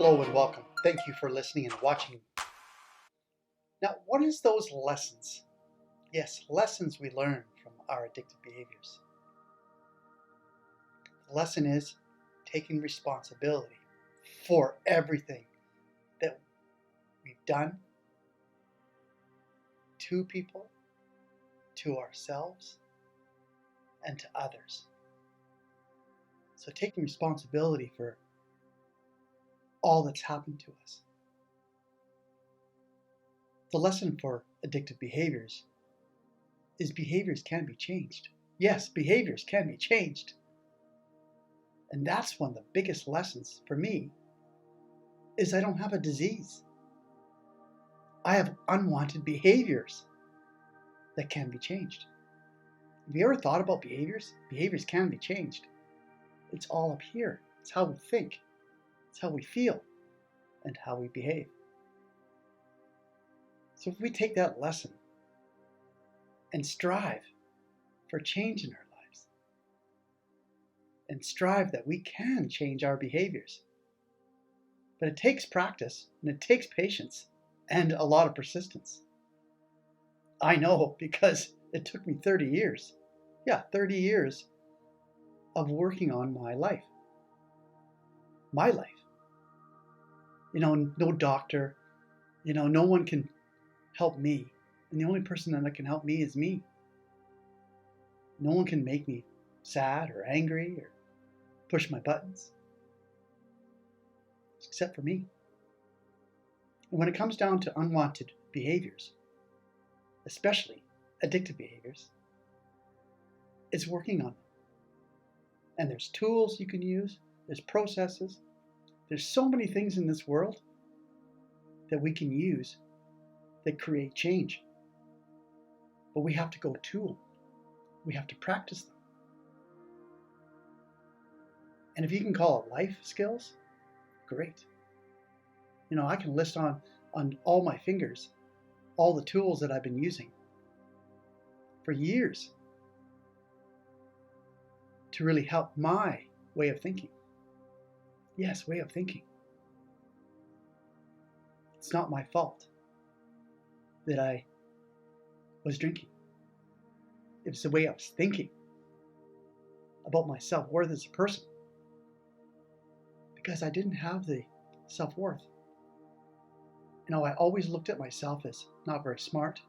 Hello and welcome. Thank you for listening and watching. Now, what is those lessons? Yes, lessons we learn from our addictive behaviors. The lesson is taking responsibility for everything that we've done to people, to ourselves, and to others. So taking responsibility for all that's happened to us. The lesson for addictive behaviors is behaviors can be changed. Yes, behaviors can be changed. And that's one of the biggest lessons for me is I don't have a disease. I have unwanted behaviors that can be changed. Have you ever thought about behaviors? Behaviors can be changed. It's all up here. It's how we think. It's how we feel and how we behave. So if we take that lesson and strive for change in our lives and strive that we can change our behaviors, but it takes practice and it takes patience and a lot of persistence. I know because it took me 30 years. Yeah, 30 years of working on my life. My life. No doctor, no one can help me. And the only person that can help me is me. No one can make me sad or angry or push my buttons, except for me. And when it comes down to unwanted behaviors, especially addictive behaviors, it's working on them. And there's tools you can use, there's processes, there's so many things in this world that we can use that create change. But we have to go to them. We have to practice them. And if you can call it life skills, great. I can list on all my fingers all the tools that I've been using for years to really help my way of thinking. Yes, way of thinking. It's not my fault that I was drinking. It was the way I was thinking about my self-worth as a person, because I didn't have the self-worth. I always looked at myself as not very smart,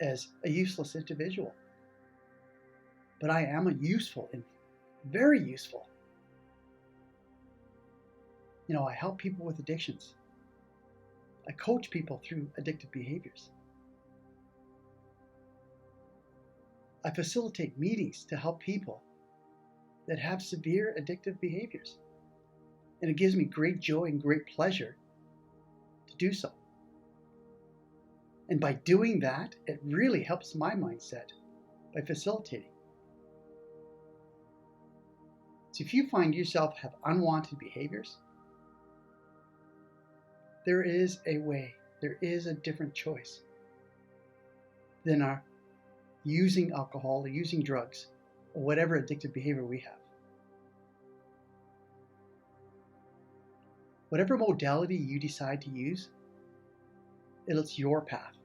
as a useless individual. But I am a useful and very useful. I help people with addictions. I coach people through addictive behaviors. I facilitate meetings to help people that have severe addictive behaviors. And it gives me great joy and great pleasure to do so. And by doing that, it really helps my mindset by facilitating. So if you find yourself have unwanted behaviors, there is a way, there is a different choice than our using alcohol or using drugs or whatever addictive behavior we have. Whatever modality you decide to use, it's your path.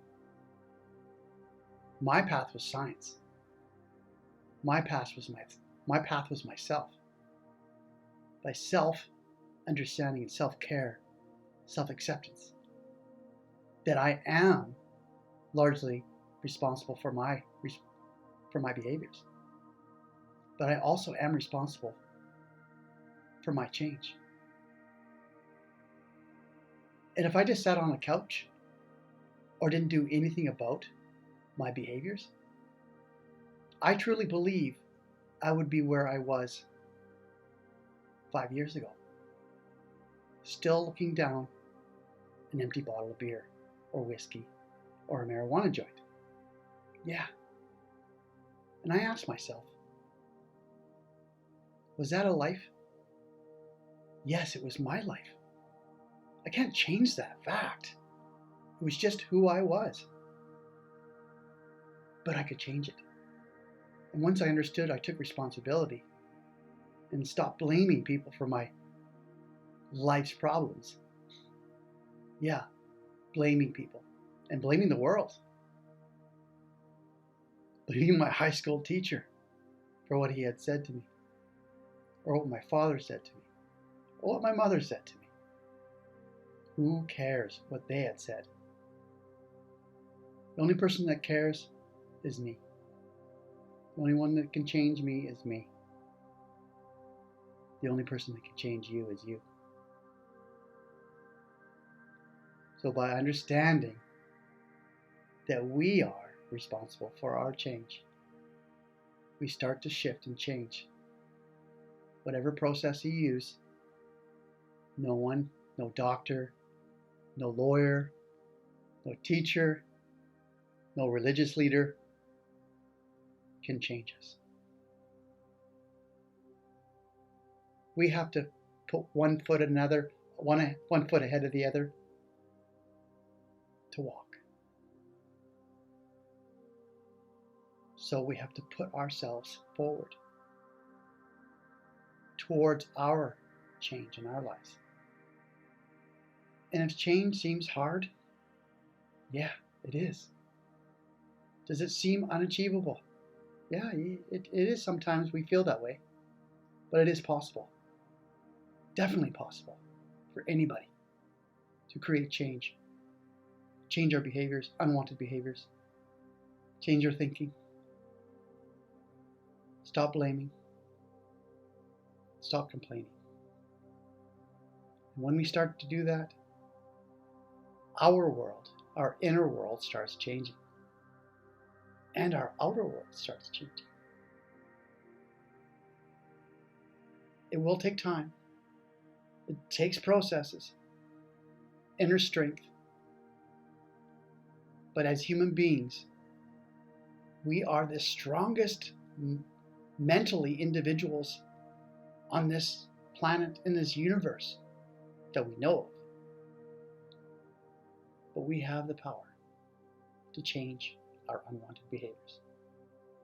My path was science. My path was myself. By self-understanding and self-care, self-acceptance, that I am largely responsible for my behaviors. But I also am responsible for my change. And if I just sat on a couch or didn't do anything about my behaviors, I truly believe I would be where I was 5 years ago, still looking down an empty bottle of beer or whiskey or a marijuana joint. Yeah. And I asked myself, was that a life? Yes, it was my life. I can't change that fact. It was just who I was. But I could change it. And once I understood, I took responsibility and stopped blaming people for my life's problems. Yeah, blaming people and blaming the world. Blaming my high school teacher for what he had said to me, or what my father said to me, or what my mother said to me. Who cares what they had said? The only person that cares is me. The only one that can change me is me. The only person that can change you is you. So by understanding that we are responsible for our change, we start to shift and change. Whatever process you use, no one, no doctor, no lawyer, no teacher, no religious leader can change us. We have to put one foot ahead of the other to walk. So we have to put ourselves forward towards our change in our lives. And if change seems hard, yeah, it is. Does it seem unachievable? Yeah, it is. Sometimes we feel that way, but it is possible. Definitely possible for anybody to create change. Change our behaviors, unwanted behaviors. Change our thinking. Stop blaming. Stop complaining. And when we start to do that, our world, our inner world starts changing. And our outer world starts changing. It will take time. It takes processes, inner strength. But as human beings, we are the strongest mentally individuals on this planet, in this universe that we know of. But we have the power to change our unwanted behaviors.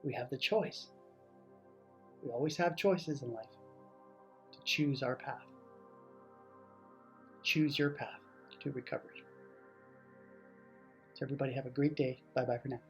We have the choice. We always have choices in life to choose our path. Choose your path to recovery. So everybody have a great day. Bye-bye for now.